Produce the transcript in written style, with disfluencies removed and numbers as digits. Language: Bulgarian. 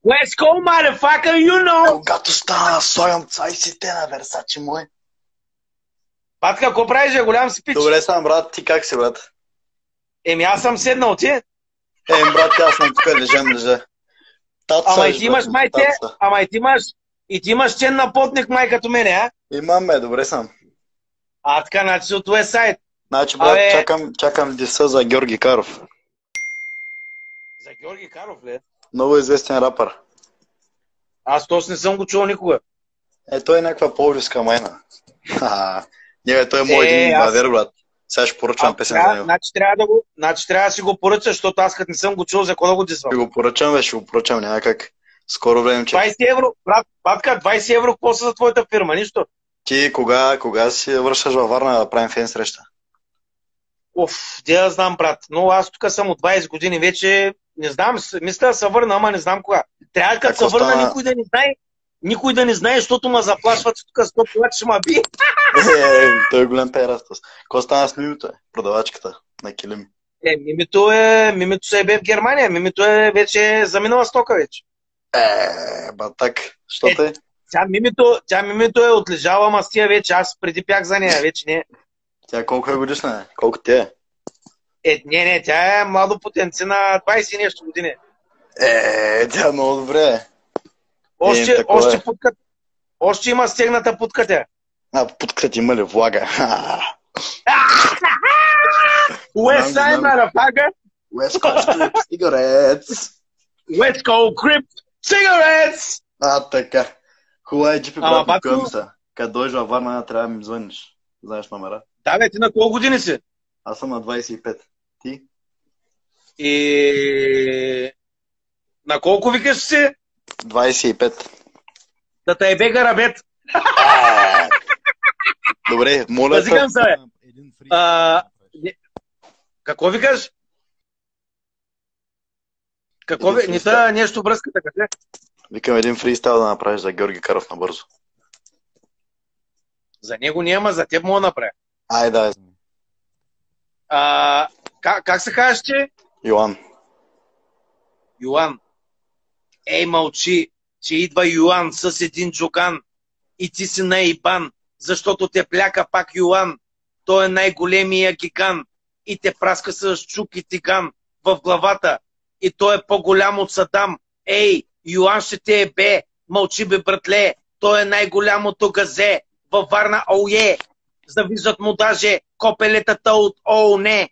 Let's go, motherfucker, you know! Когато стана, слагам цайсите на Версачи мой. Патка, какво правиш, е голям си пич? Добре съм, брат, ти как си, брат? Еми, аз съм седнал, ти? Брат, аз съм тук, лежа. Ама и ти имаш майте, ама и ти имаш чен на потник май като мене, а? Имам, добре съм. Така, значи си от Уестсайд. Значи, брат, чакам диса за Георги Каров. За Георги Каров, ли? Много известен рапър. Аз точно не съм го чул никога. Той е някаква пловдивска майна. Не, той е мой един бадер, брат. Сега ще поръчвам песен за него. Значи трябва да си го поръчаш, защото аз като не съм го чул, за кога да го дисвам. Ще го поръчам, няма как. Скоро време, че... 20 евро, брат, патка, 20 евро, какво са за твоята фирма, нищо? Ти кога си връщаш във Варна да правим фен среща? Да знам, брат, но аз тук съм от 20 години вече, не знам, мисля да се върна, ама не знам кога. Трябва като се върна никой да не знае, защото ме заплашват тук 100 килата, ще ме би. Той е голям перастос. Какво стана с мимито? Продавачката на килими. Мимито се е бе в Германия, мимито е вече заминала стока вече. Батак, що те? Тя мимито е отлежала, ама с тия вече, аз преди пях за нея, вече не. Тя колко е годишна? Колко ти е? Не, тя е младо потенци на 20 и нещо години. Тя е много добре. Още има стегната путка тя. Путката има ли влага? West Side, motherfucker! West Coast Crip Cigarettes! West Coast Crip Cigarettes! Така. Хубава е, джипи, брат, откъм се. Като дойдеш във Варна, трябва да ми звъниш. Знаеш номера? Да, бе, ти на колко години си? Аз съм на 25. Ти? И... На колко викаш си? 25. Да те е бега рабет. Добре, моля. Пазикам се, бе. Какво викаш? Какво ви? Не са нещо връзката, къде? Викам един фристайл да направиш за Георги Каров набързо. За него няма, за теб мога да направя. Да. Как се казваш ти? Йоан. Ей, мълчи, че идва Йоан с един джокан и ти си наибан, защото те пляка пак Йоан. Той е най-големия гиган и те праска с чук и тиган в главата и той е по-голям от Садам. Ей, Йоан ще те е бе, мълчи бе, братле, той е най-голямото газе във Варна, завиждат му даже копелетата от ООН.